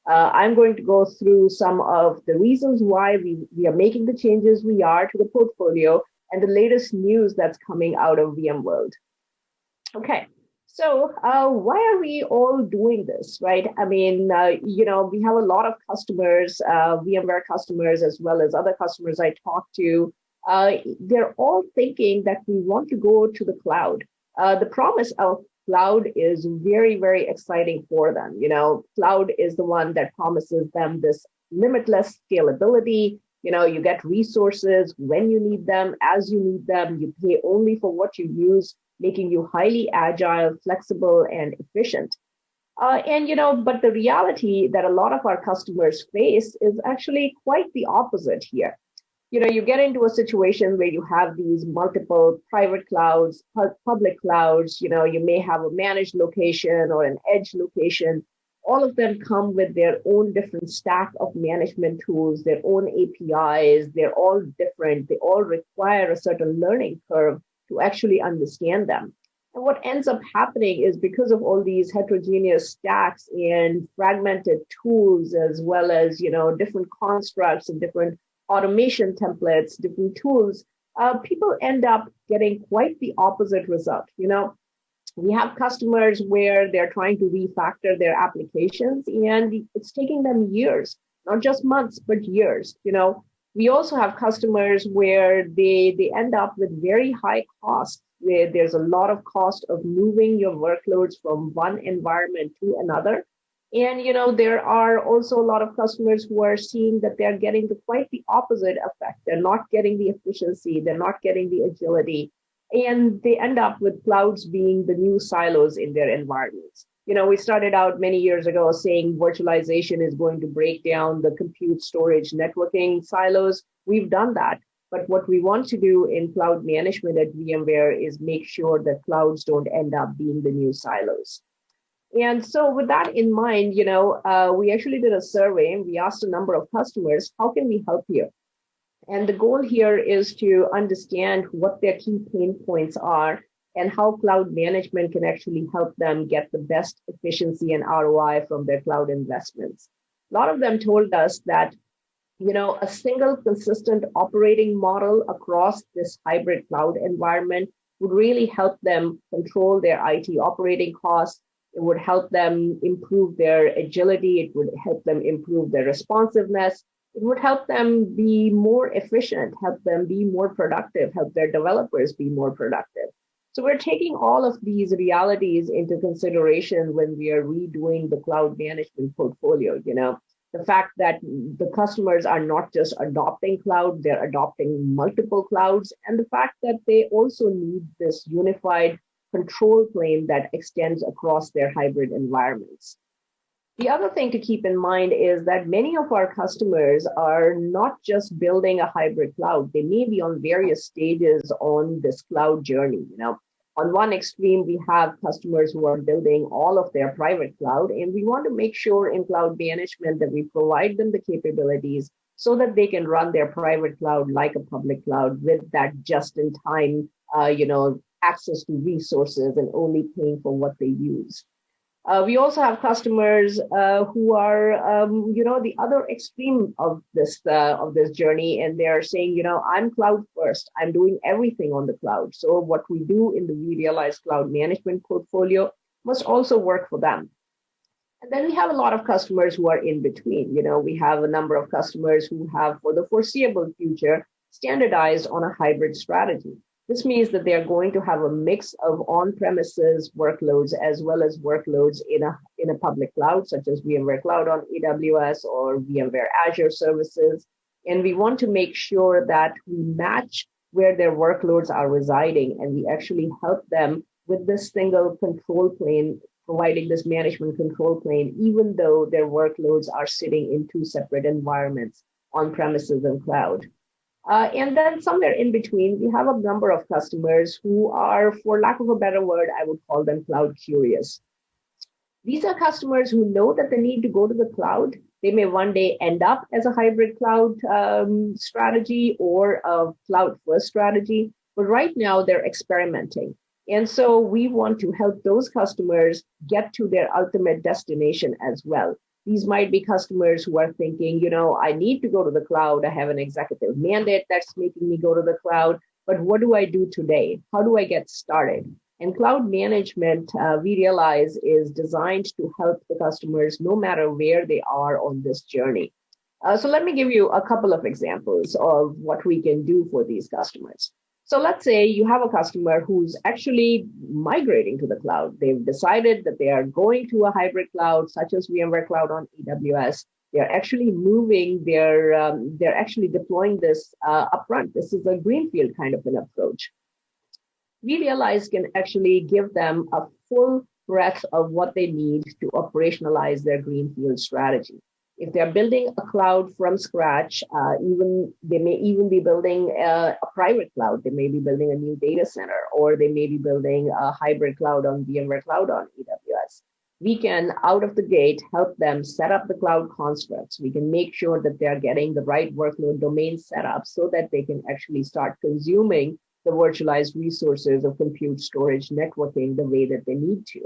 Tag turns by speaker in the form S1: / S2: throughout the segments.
S1: I'm going to go through some of the reasons why we are making the changes we are to the portfolio and the latest news that's coming out of VMworld. Okay, so why are we all doing this, right? I mean, we have a lot of customers, VMware customers, as well as other customers I talk to. They're all thinking that we want to go to the cloud. The promise of cloud is very, very exciting for them. Cloud is the one that promises them this limitless scalability. You get resources when you need them, as you need them. You pay only for what you use, making you highly agile, flexible, and efficient. But the reality that a lot of our customers face is actually quite the opposite here. You get into a situation where you have these multiple private clouds, public clouds. You may have a managed location or an edge location. All of them come with their own different stack of management tools, their own APIs. They're all different. They all require a certain learning curve to actually understand them. And what ends up happening is because of all these heterogeneous stacks and fragmented tools, as well as, different constructs and different automation templates, different tools, people end up getting quite the opposite result. We have customers where they're trying to refactor their applications, and it's taking them years, not just months, but years. We also have customers where they end up with very high costs, where there's a lot of cost of moving your workloads from one environment to another. And, there are also a lot of customers who are seeing that they're getting quite the opposite effect. They're not getting the efficiency, they're not getting the agility, and they end up with clouds being the new silos in their environments. We started out many years ago saying virtualization is going to break down the compute, storage, networking silos. We've done that. But what we want to do in cloud management at VMware is make sure that clouds don't end up being the new silos. And so with that in mind, we actually did a survey and we asked a number of customers, how can we help you? And the goal here is to understand what their key pain points are and how cloud management can actually help them get the best efficiency and ROI from their cloud investments. A lot of them told us that, a single consistent operating model across this hybrid cloud environment would really help them control their IT operating costs. It would help them improve their agility. It would help them improve their responsiveness. It would help them be more efficient, help them be more productive, help their developers be more productive. So we're taking all of these realities into consideration when we are redoing the cloud management portfolio. The fact that the customers are not just adopting cloud, they're adopting multiple clouds, and the fact that they also need this unified control plane that extends across their hybrid environments. The other thing to keep in mind is that many of our customers are not just building a hybrid cloud. They may be on various stages on this cloud journey. On one extreme, we have customers who are building all of their private cloud, and we want to make sure in cloud management that we provide them the capabilities so that they can run their private cloud like a public cloud with that just-in-time, access to resources and only paying for what they use. We also have customers who are, the other extreme of this journey, and they're saying, I'm cloud first. I'm doing everything on the cloud. So what we do in the vRealize cloud management portfolio must also work for them. And then we have a lot of customers who are in between. We have a number of customers who have, for the foreseeable future, standardized on a hybrid strategy. This means that they are going to have a mix of on-premises workloads as well as workloads in a public cloud, such as VMware Cloud on AWS or VMware Azure services. And we want to make sure that we match where their workloads are residing, and we actually help them with this single control plane, providing this management control plane, even though their workloads are sitting in two separate environments, on-premises and cloud. And then somewhere in between, we have a number of customers who are, for lack of a better word, I would call them cloud curious. These are customers who know that they need to go to the cloud. They may one day end up as a hybrid cloud strategy or a cloud first strategy, but right now they're experimenting. And so we want to help those customers get to their ultimate destination as well. These might be customers who are thinking, I need to go to the cloud. I have an executive mandate that's making me go to the cloud. But what do I do today? How do I get started? And cloud management, vRealize, is designed to help the customers no matter where they are on this journey. So let me give you a couple of examples of what we can do for these customers. So let's say you have a customer who's actually migrating to the cloud. They've decided that they are going to a hybrid cloud, such as VMware Cloud on AWS. They're actually they're actually deploying this upfront. This is a greenfield kind of an approach. vRealize can actually give them a full breadth of what they need to operationalize their greenfield strategy. If they're building a cloud from scratch, they may even be building a private cloud. They may be building a new data center, or they may be building a hybrid cloud on VMware Cloud on AWS. We can, out of the gate, help them set up the cloud constructs. We can make sure that they're getting the right workload domain set up so that they can actually start consuming the virtualized resources of compute, storage, networking the way that they need to.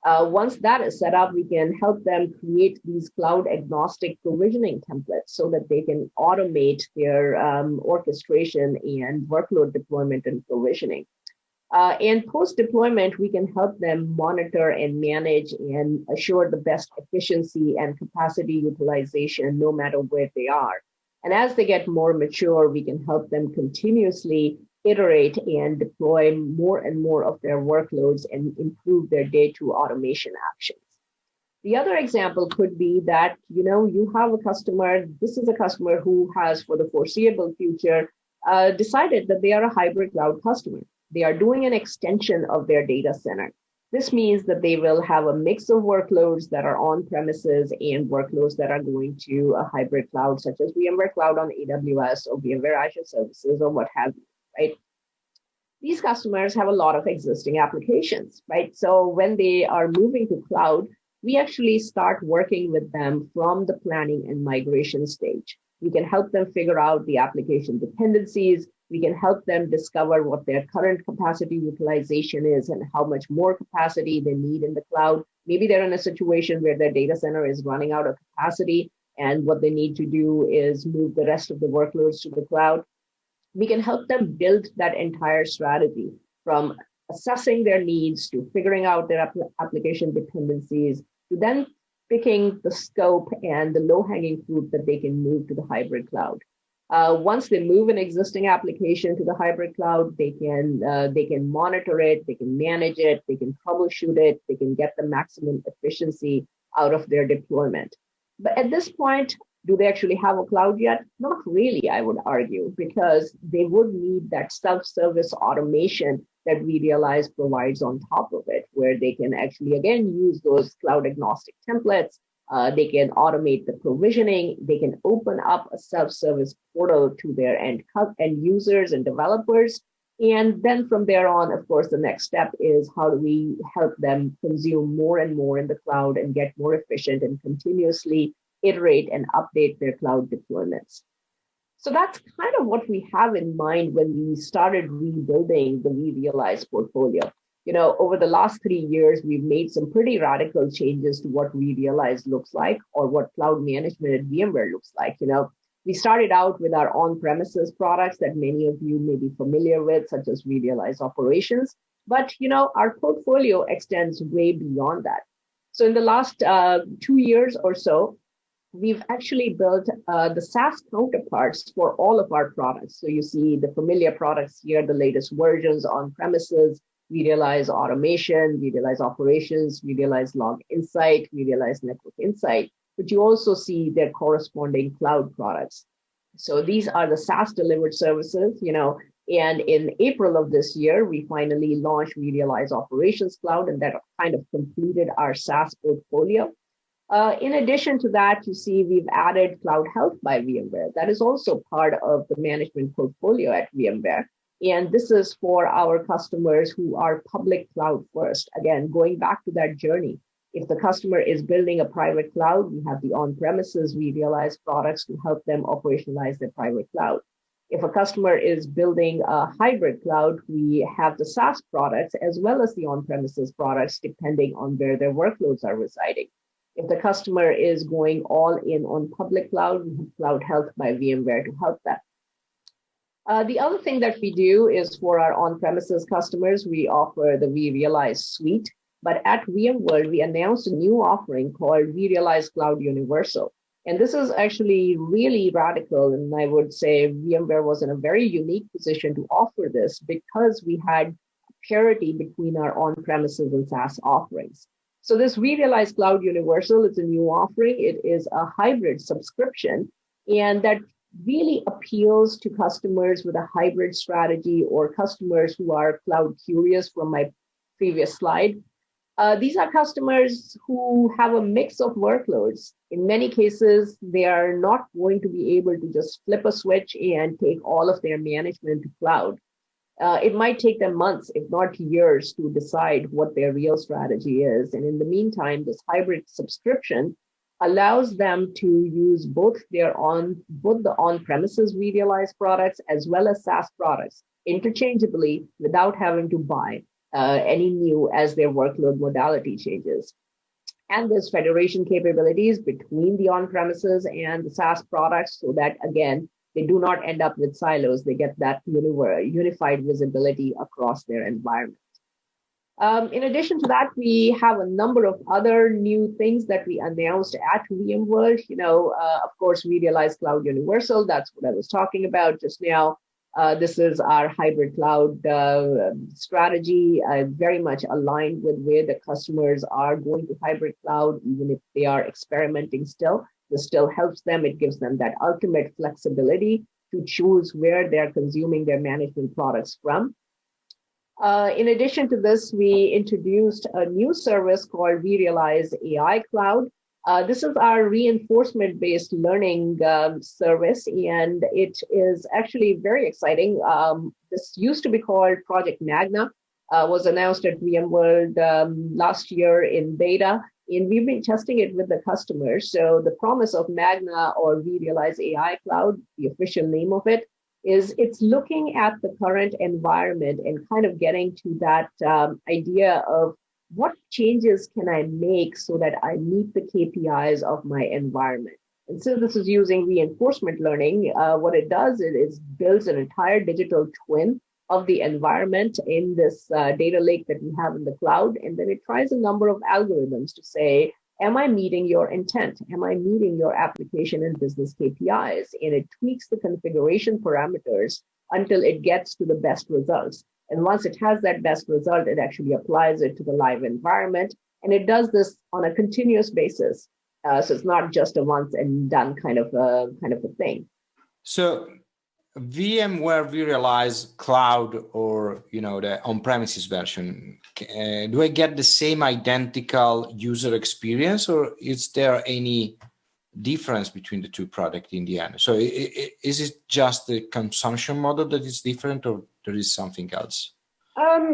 S1: Once that is set up, we can help them create these cloud agnostic provisioning templates so that they can automate their orchestration and workload deployment and provisioning. And post-deployment, we can help them monitor and manage and assure the best efficiency and capacity utilization no matter where they are. And as they get more mature, we can help them continuously iterate and deploy more and more of their workloads and improve their day-to automation actions. The other example could be that, you have a customer, this is a customer who has, for the foreseeable future, decided that they are a hybrid cloud customer. They are doing an extension of their data center. This means that they will have a mix of workloads that are on premises and workloads that are going to a hybrid cloud, such as VMware Cloud on AWS or VMware Azure Services or what have you. Right? These customers have a lot of existing applications, right? So when they are moving to cloud, we actually start working with them from the planning and migration stage. We can help them figure out the application dependencies. We can help them discover what their current capacity utilization is and how much more capacity they need in the cloud. Maybe they're in a situation where their data center is running out of capacity, and what they need to do is move the rest of the workloads to the cloud. We can help them build that entire strategy from assessing their needs to figuring out their application dependencies to then picking the scope and the low-hanging fruit that they can move to the hybrid cloud. Once they move an existing application to the hybrid cloud, they can monitor it, they can manage it, they can troubleshoot it, they can get the maximum efficiency out of their deployment. But at this point, do they actually have a cloud yet? Not really, I would argue, because they would need that self-service automation that vRealize provides on top of it, where they can actually, again, use those cloud agnostic templates. They can automate the provisioning. They can open up a self-service portal to their end users and developers. And then from there on, of course, the next step is how do we help them consume more and more in the cloud and get more efficient and continuously iterate and update their cloud deployments. So that's kind of what we have in mind when we started rebuilding the vRealize portfolio. Over the last 3 years, we've made some pretty radical changes to what vRealize looks like, or what cloud management at VMware looks like. We started out with our on-premises products that many of you may be familiar with, such as vRealize Operations. But, our portfolio extends way beyond that. So in the last 2 years or so, we've actually built the SaaS counterparts for all of our products. So you see the familiar products here, the latest versions on premises, vRealize Automation, vRealize Operations, vRealize Log Insight, vRealize Network Insight, but you also see their corresponding cloud products. So these are the SaaS delivered services, and in April of this year, we finally launched vRealize Operations Cloud, and that kind of completed our SaaS portfolio. In addition to that, you see we've added Cloud Health by VMware. That is also part of the management portfolio at VMware. And this is for our customers who are public cloud first. Again, going back to that journey. If the customer is building a private cloud, we have the on-premises vRealize products to help them operationalize their private cloud. If a customer is building a hybrid cloud, we have the SaaS products as well as the on-premises products, depending on where their workloads are residing. If the customer is going all in on public cloud, we have Cloud Health by VMware to help that. The other thing that we do is for our on-premises customers, we offer the vRealize suite. But at VMworld, we announced a new offering called vRealize Cloud Universal. And this is actually really radical. And I would say VMware was in a very unique position to offer this because we had parity between our on-premises and SaaS offerings. So this vRealize Cloud Universal is a new offering. It is a hybrid subscription, and that really appeals to customers with a hybrid strategy or customers who are cloud curious from my previous slide. These are customers who have a mix of workloads. In many cases, they are not going to be able to just flip a switch and take all of their management to cloud. It might take them months, if not years, to decide what their real strategy is. And in the meantime, this hybrid subscription allows them to use both the on-premises vRealize products as well as SaaS products interchangeably without having to buy any new as their workload modality changes. And there's federation capabilities between the on-premises and the SaaS products so that, again, they do not end up with silos. They get that unified visibility across their environment. In addition to that, we have a number of other new things that we announced at VMworld. Of course, vRealize Cloud Universal. That's what I was talking about just now. This is our hybrid cloud strategy, very much aligned with where the customers are going to hybrid cloud, even if they are experimenting still. This still helps them. It gives them that ultimate flexibility to choose where they're consuming their management products from. In addition to this, we introduced a new service called vRealize AI Cloud. This is our reinforcement-based learning service, and it is actually very exciting. This used to be called Project Magna, was announced at VMworld last year in beta, and we've been testing it with the customers. So the promise of Magna or vRealize AI Cloud, the official name of it, is it's looking at the current environment and kind of getting to that idea of what changes can I make so that I meet the KPIs of my environment. And so this is using reinforcement learning. What it does is builds an entire digital twin of the environment in this data lake that we have in the cloud. And then it tries a number of algorithms to say, am I meeting your intent? Am I meeting your application and business KPIs? And it tweaks the configuration parameters until it gets to the best results. And once it has that best result, it actually applies it to the live environment. And it does this on a continuous basis. So it's not just a once and done kind of a thing.
S2: So VMware vRealize Cloud, or the on-premises version, do I get the same identical user experience, or is there any difference between the two products in the end? So is it just the consumption model that is different, or there is something else?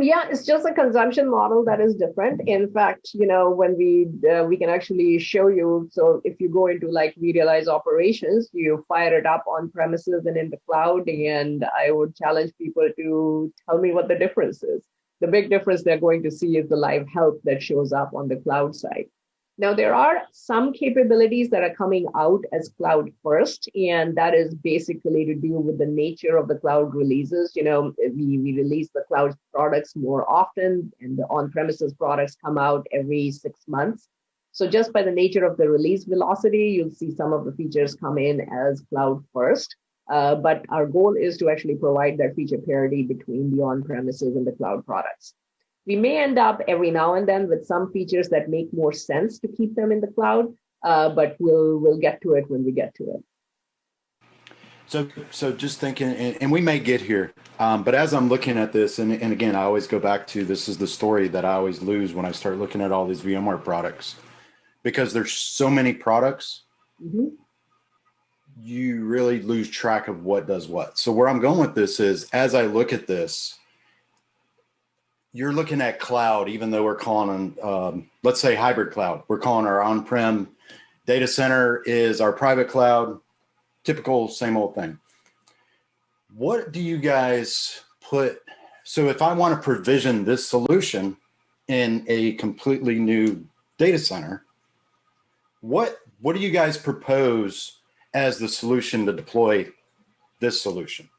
S1: Yeah, it's just a consumption model that is different. In fact, when we can actually show you. So if you go into like vRealize operations, you fire it up on premises and in the cloud, and I would challenge people to tell me what the difference is. The big difference they're going to see is the live help that shows up on the cloud side. Now, there are some capabilities that are coming out as cloud first, and that is basically to do with the nature of the cloud releases. We release the cloud products more often, and the on-premises products come out every 6 months. So just by the nature of the release velocity, you'll see some of the features come in as cloud first. But our goal is to actually provide that feature parity between the on-premises and the cloud products. We may end up every now and then with some features that make more sense to keep them in the cloud, but we'll get to it when we get to it.
S3: So just thinking, and we may get here, but as I'm looking at this, and again, I always go back to, this is the story that I always lose when I start looking at all these VMware products, because there's so many products, you really lose track of what does what. So where I'm going with this is, as I look at this, you're looking at cloud, even though we're calling them, let's say hybrid cloud. We're calling our on-prem data center is our private cloud, typical same old thing. What do you guys put? So if I want to provision this solution in a completely new data center, what do you guys propose as the solution to deploy this solution?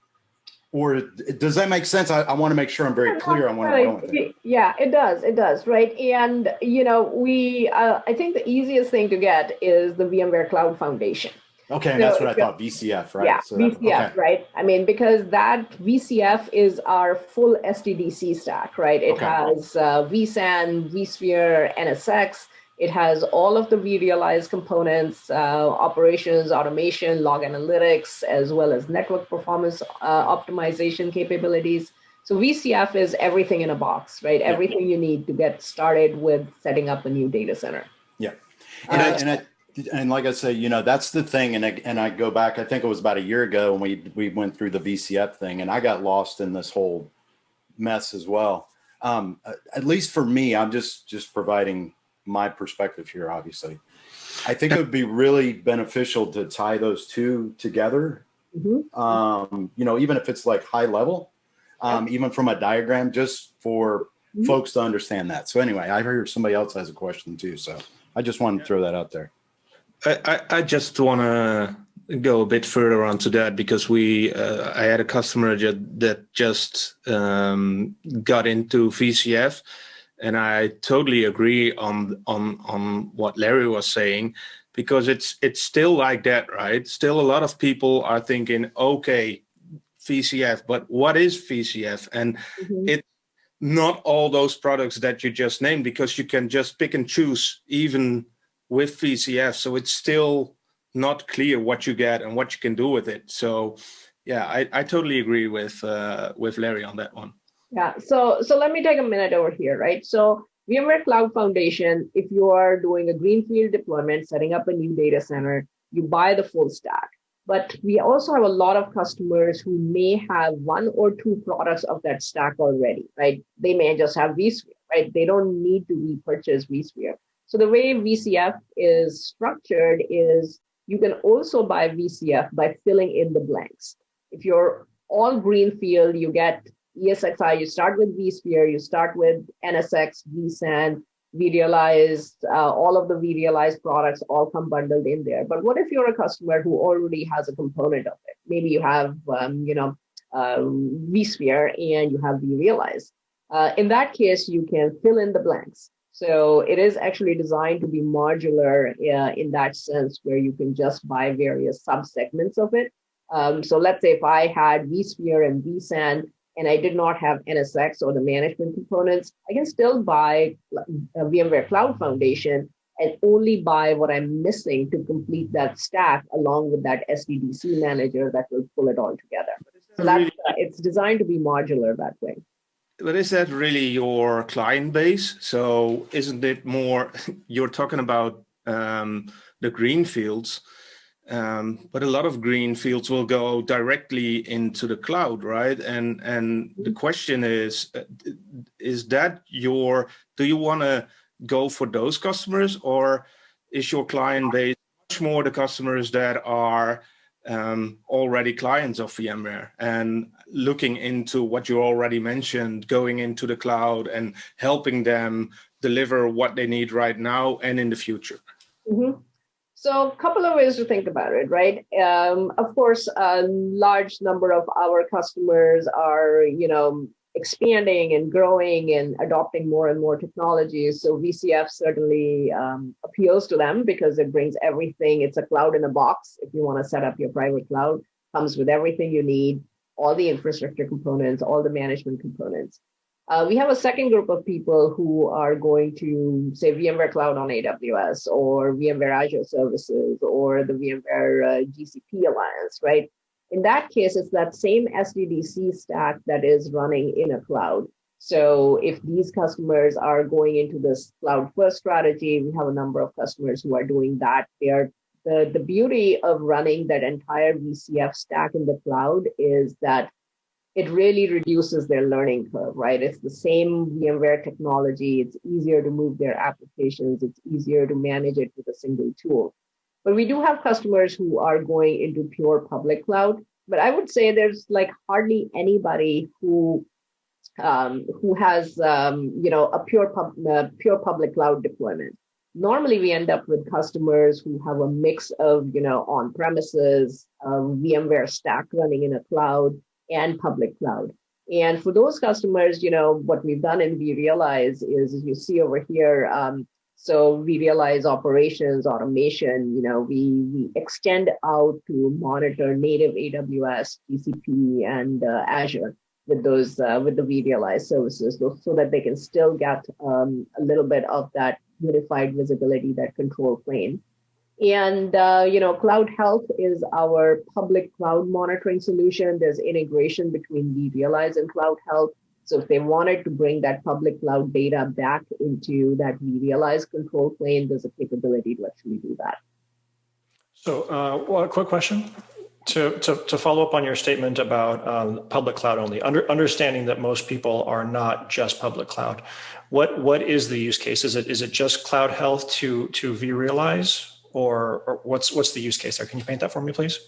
S3: Or does that make sense? I want to make sure I'm very clear on where I'm going with it.
S1: Yeah, it does, right? And, I think the easiest thing to get is the VMware Cloud Foundation.
S3: Okay, and that's what I thought, VCF, right?
S1: Yeah,
S3: So
S1: VCF,
S3: okay.
S1: right? I mean, because that VCF is our full SDDC stack, right? It has vSAN, vSphere, NSX. It has all of the vRealize components, operations, automation, log analytics, as well as network performance optimization capabilities. So VCF is everything in a box, right? Everything you need to get started with setting up a new data center.
S3: Yeah. And like I say, that's the thing. And I go back, I think it was about a year ago when we went through the VCF thing, and I got lost in this whole mess as well. At least for me, I'm just providing my perspective here, obviously. I think it would be really beneficial to tie those two together. Even if it's like high level, even from a diagram, just for folks to understand that. So anyway, I heard somebody else has a question too. So I just wanted to throw that out there.
S4: I just want to go a bit further onto that because I had a customer that just got into VCF, and I totally agree on what Larry was saying, because it's still like that, right? Still, a lot of people are thinking, okay, VCF, but what is VCF? And it's not all those products that you just named, because you can just pick and choose even with VCF. So it's still not clear what you get and what you can do with it. So yeah, I totally agree with Larry on that one.
S1: Yeah, so let me take a minute over here, right? So VMware Cloud Foundation, if you are doing a greenfield deployment, setting up a new data center, you buy the full stack. But we also have a lot of customers who may have one or two products of that stack already, right? They may just have vSphere, right? They don't need to repurchase vSphere. So the way VCF is structured is you can also buy VCF by filling in the blanks. If you're all greenfield, you get ESXi, you start with vSphere, you start with NSX, vSAN, vRealize, all of the vRealize products all come bundled in there. But what if you're a customer who already has a component of it? Maybe you have, vSphere and you have vRealize. In that case, you can fill in the blanks. So it is actually designed to be modular in that sense, where you can just buy various subsegments of it. So let's say if I had vSphere and vSAN, and I did not have NSX or the management components, I can still buy a VMware Cloud Foundation and only buy what I'm missing to complete that stack, along with that SDDC manager that will pull it all together. So that's, it's designed to be modular that way.
S4: But is that really your client base? So isn't it more, you're talking about the greenfields, but a lot of greenfields will go directly into the cloud, right? And the question is that do you want to go for those customers, or is your client base much more the customers that are already clients of VMware and looking into what you already mentioned, going into the cloud and helping them deliver what they need right now and in the future?
S1: So a couple of ways to think about it, right? Of course, a large number of our customers are, expanding and growing and adopting more and more technologies. So VCF certainly appeals to them because it brings everything. It's a cloud in a box. If you want to set up your private cloud, comes with everything you need, all the infrastructure components, all the management components. We have a second group of people who are going to say VMware Cloud on AWS or VMware Azure Services or the VMware GCP Alliance, right? In that case, it's that same SDDC stack that is running in a cloud. So if these customers are going into this cloud first strategy, we have a number of customers who are doing that. The beauty of running that entire VCF stack in the cloud is that it really reduces their learning curve, right? It's the same VMware technology. It's easier to move their applications. It's easier to manage it with a single tool. But we do have customers who are going into pure public cloud. But I would say there's like hardly anybody who has a pure public cloud deployment. normally we end up with customers who have a mix of, on-premises, VMware stack running in a cloud, and public cloud. And for those customers, what we've done in vRealize is, as you see over here, so vRealize operations automation, we extend out to monitor native AWS, GCP, and Azure with those with the vRealize services, so that they can still get a little bit of that unified visibility, that control plane. And Cloud Health is our public cloud monitoring solution. There's integration between vRealize and Cloud Health. So if they wanted to bring that public cloud data back into that vRealize control plane, there's a capability to actually do that.
S5: So, well, a quick question to follow up on your statement about public cloud only. Understanding that most people are not just public cloud, what is the use case? Is it just Cloud Health to vRealize, or what's the use case there? Can you paint that for me, please?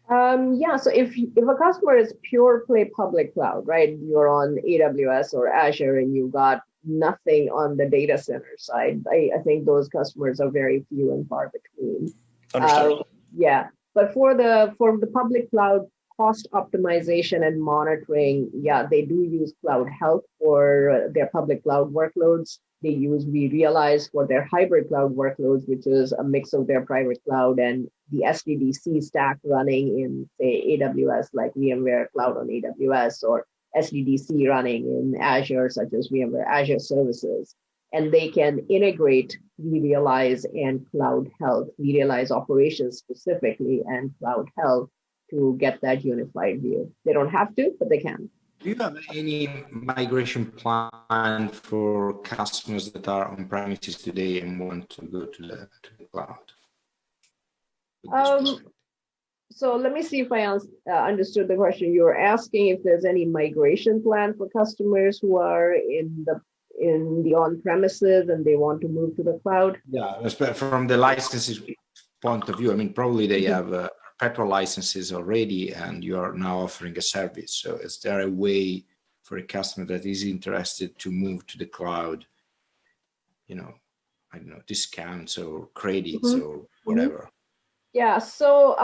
S1: Yeah, so if a customer is pure play public cloud, right? You're on AWS or Azure and you've got nothing on the data center side, I think those customers are very few and far between.
S5: Understood.
S1: Yeah, but for the public cloud cost optimization and monitoring, yeah, they do use Cloud Health for their public cloud workloads. They use vRealize for their hybrid cloud workloads, which is a mix of their private cloud and the SDDC stack running in, say, AWS, like VMware Cloud on AWS, or SDDC running in Azure, such as VMware Azure Services. And they can integrate vRealize and Cloud Health, vRealize operations specifically, and Cloud Health to get that unified view. They don't have to, but they can.
S2: Do you have any migration plan for customers that are on premises today and want to go to the cloud?
S1: So let me see if I understood the question. You were asking if there's any migration plan for customers who are in the on-premises and they want to move to the cloud?
S2: Yeah, from the licenses point of view, I mean, probably they have perpetual licenses already and you are now offering a service. So is there a way for a customer that is interested to move to the cloud, I don't know, discounts or credits or whatever?
S1: Yeah, so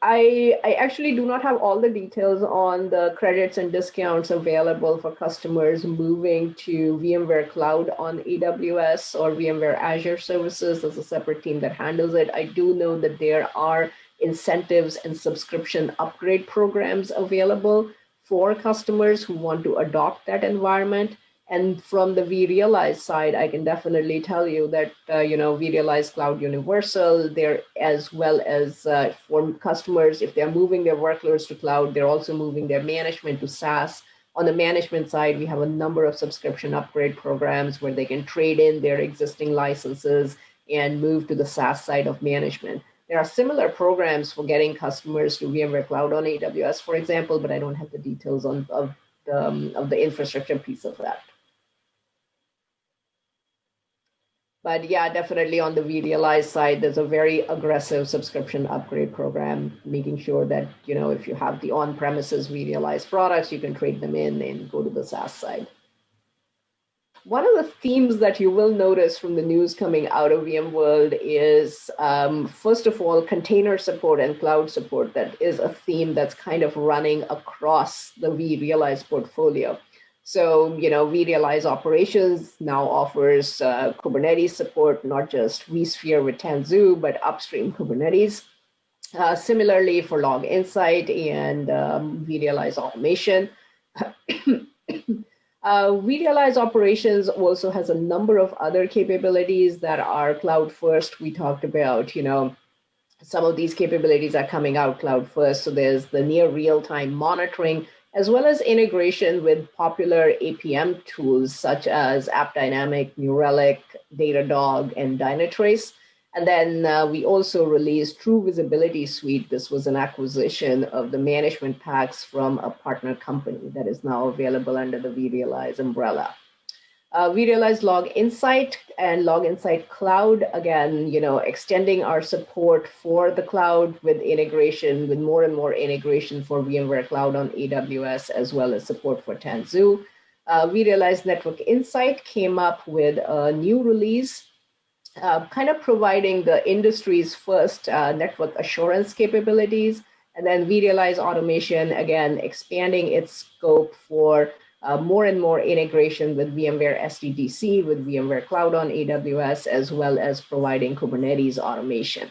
S1: I actually do not have all the details on the credits and discounts available for customers moving to VMware Cloud on AWS or VMware Azure Services. There's a separate team that handles it. I do know that there are incentives and subscription upgrade programs available for customers who want to adopt that environment. And from the vRealize side, I can definitely tell you that, vRealize Cloud Universal, there, as well as for customers, if they're moving their workloads to cloud, they're also moving their management to SaaS. On the management side, we have a number of subscription upgrade programs where they can trade in their existing licenses and move to the SaaS side of management. There are similar programs for getting customers to VMware Cloud on AWS, for example, but I don't have the details of the infrastructure piece of that. But yeah, definitely on the vRealize side, there's a very aggressive subscription upgrade program, making sure that, if you have the on-premises vRealize products, you can trade them in and go to the SaaS side. One of the themes that you will notice from the news coming out of VMworld is, first of all, container support and cloud support. That is a theme that's kind of running across the vRealize portfolio. So, vRealize Operations now offers Kubernetes support, not just vSphere with Tanzu, but upstream Kubernetes. Similarly for Log Insight and vRealize Automation. vRealize Operations also has a number of other capabilities that are cloud first. We talked about, some of these capabilities are coming out cloud first. So there's the near real-time monitoring, as well as integration with popular APM tools such as AppDynamic, New Relic, Datadog, and Dynatrace. And then we also released True Visibility Suite. This was an acquisition of the management packs from a partner company that is now available under the vRealize umbrella. vRealize Log Insight and Log Insight Cloud, again, extending our support for the cloud with integration, with more and more integration for VMware Cloud on AWS, as well as support for Tanzu. vRealize Network Insight came up with a new release kind of providing the industry's first network assurance capabilities. And then vRealize automation, again, expanding its scope for more and more integration with VMware SDDC, with VMware Cloud on AWS, as well as providing Kubernetes automation.